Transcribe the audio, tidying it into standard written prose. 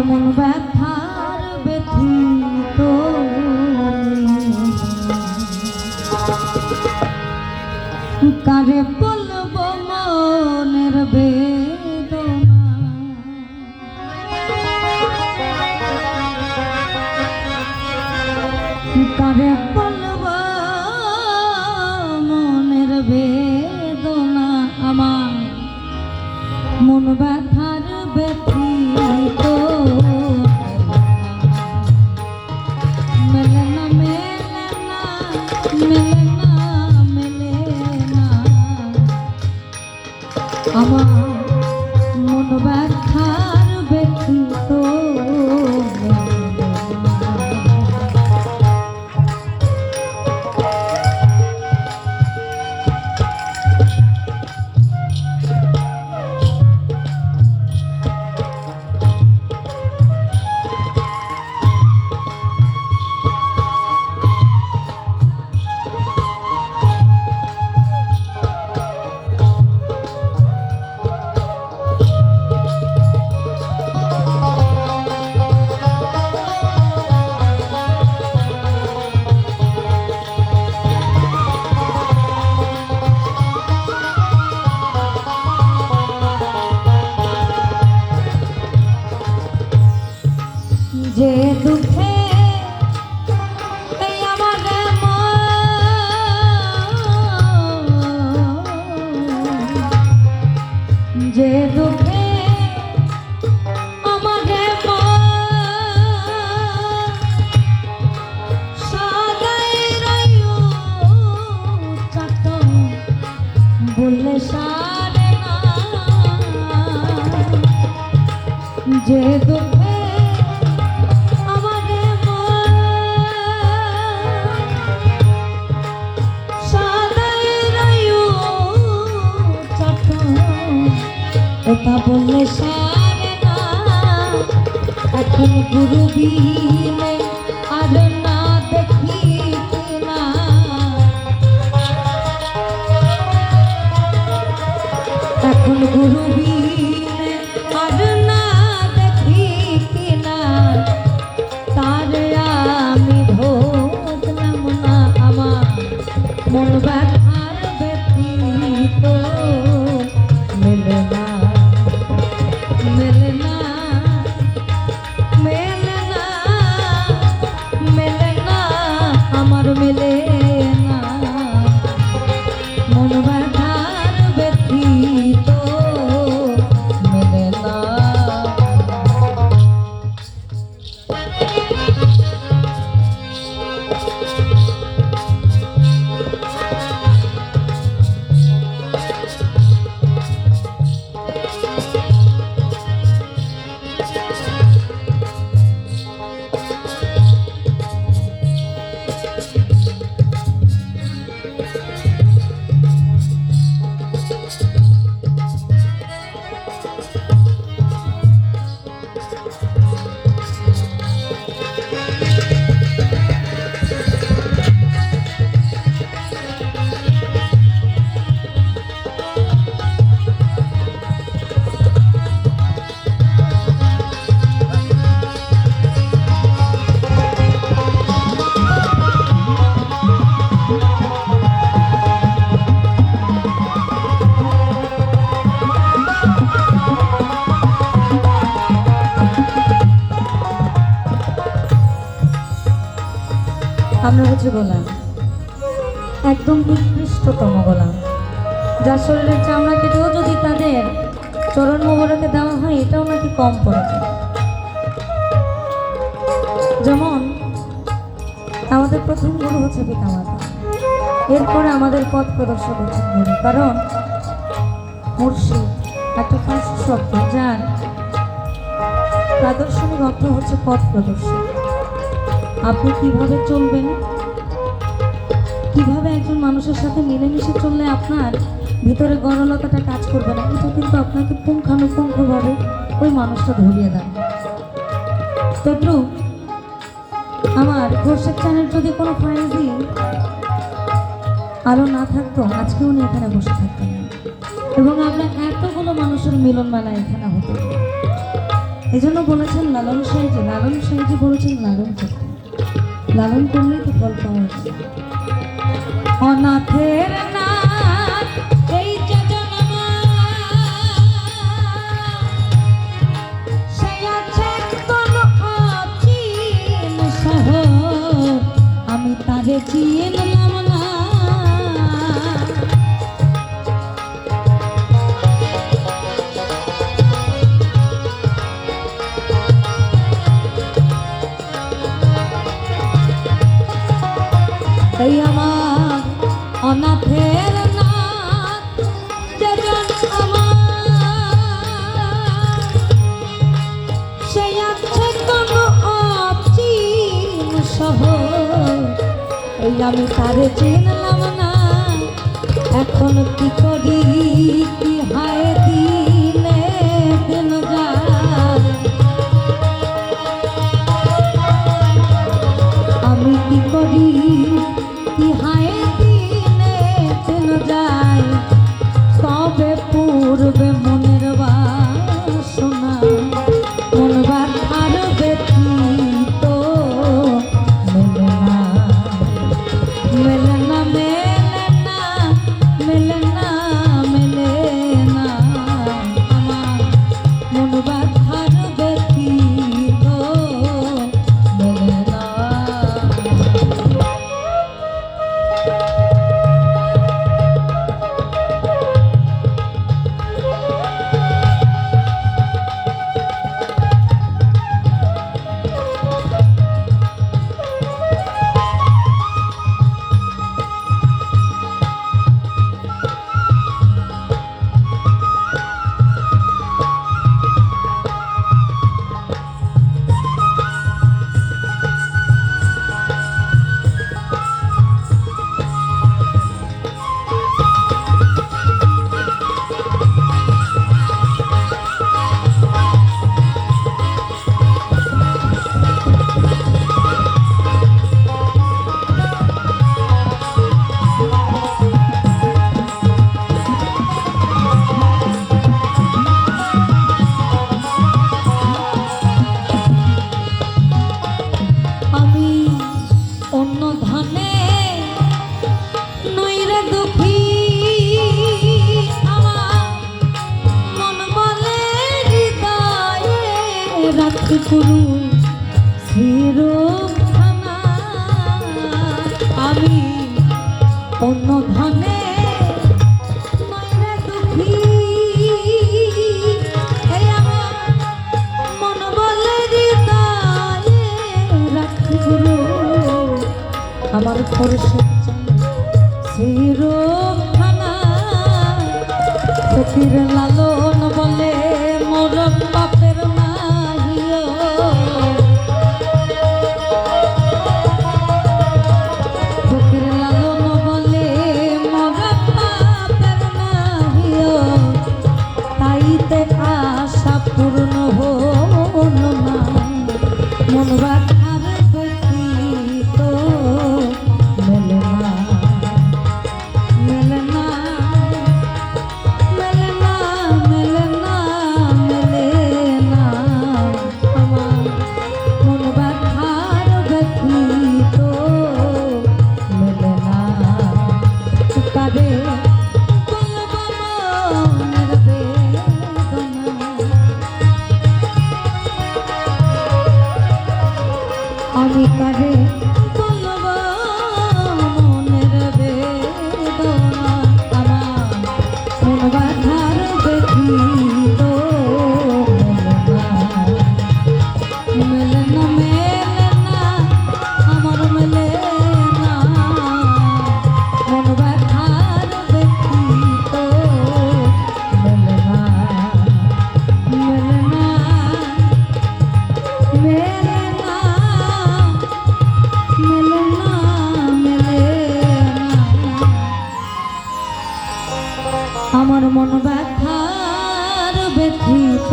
মন ব্যথার ব্যথিত কারে বলবো মনের বেদনা কারে বলবো মনের বেদনা আমার মন ব্যথার ব্যথিত মেলে না মেলে না মেলে না মেলে না আমার মন ব্যথার ব্যথিত যে দুঃখে আমার যে দুঃখে আমার সদাই রইও চাট বললে সারে না যে দুঃখে কথা বললে সারে না এখন গুরু বিনে আর না দেখি না এখন গুরু বিনে আর না দেখি না তার আমি ধরলাম না আমার মন ব্যথার ব্যথিত মেলে না মেলে না মেলে না মেলে না আমার মেলে না মন ব্যথার ব্যথিত মেলে না আমরা হচ্ছে গোলাম, একদম নিকৃষ্টতম গোলাম, যার শরীরের চামড়া কেটেও যদি তাদের চরণ মোবারকে দেওয়া হয় এটাও নাকি কম পড়ে যায়। যেমন আমাদের প্রথম গুরু হচ্ছে পিতামাতা, এরপরে আমাদের পথ প্রদর্শক হচ্ছে গুরু। কারণ মুর্শিদ একটা ফার্স্ট শব্দ যার প্রাদর্শনিক অর্থ হচ্ছে পথ প্রদর্শক। আপনি কিভাবে চলবেন, কিভাবে একজন মানুষের সাথে মিলেমিশে চললে আপনার ভিতরে গরলতাটা কাজ করবে না, এটা কিন্তু আপনাকে পুঙ্খানুপুঙ্খভাবে ওই মানুষটা ধরিয়ে দেয়। তদ্রুপ আমার খোরশেদ চানের যদি কোনো ফাইজি আলো না থাকতো আজকে উনি এখানে বসে থাকতেন এবং আমরা এতগুলো মানুষের মিলন মেলা এখানে হতো। এই জন্য বলেছেন লালন সাহেজি বলেছেন লালন করতে, লালন করলেই তো ফল পাওয়া যায়। অনাথের নাথ এই যে জন্ম, সে আছে কোন অচিন শহর, আমি তারে চিনলাম না। এই আমার অনাথের নাথ যেজন আমার, সে আছে কোন অচিন শহর, এই আমি তারে চিনলাম না। এখন কি করি কি হায় দিনে দিন যায়, আমি কি করি কি হায় দিনে দিন যায়, তবে পূর্বে মনের বাসনা মন বাঁধার ব্যথিত মেলে না, মেলে না, মেলে না, মেলে না, মেলে না, আমার মন বাঁধার ব্যথিত মেলে না। গুরু শ্রীরূপখানা আমি অন্য ধনে নইরে দুঃখী, এই আমার মন বলে হৃদয়ে রাখি গুরু আমার খরচের শ্রীরূপখানা। ফকির লালন বলে মোর বাপের মাহিও, ফকির লালন বলে মোর বাপের মাহিও, তাইতে আশা পূর্ণ হল না, মন বাঁধার ব্যথিত মেলে না, মেলে না, মেলে না, মেলে না, মেলে না, আমার মন বাঁধার ব্যথিত মেলে না। কারে বলব মনের বেদনা, আমি কারে বলব মনের বেদনা, আমার মন বাঁধার ব্যথিত মেলে না, মেলে না, আমার মেলে না, মন বাঁধার ব্যথিত মেলে না, মেলে না, মেলে না, মেলে না, মেলে না, আমার মন ব্যথার ব্যথিত।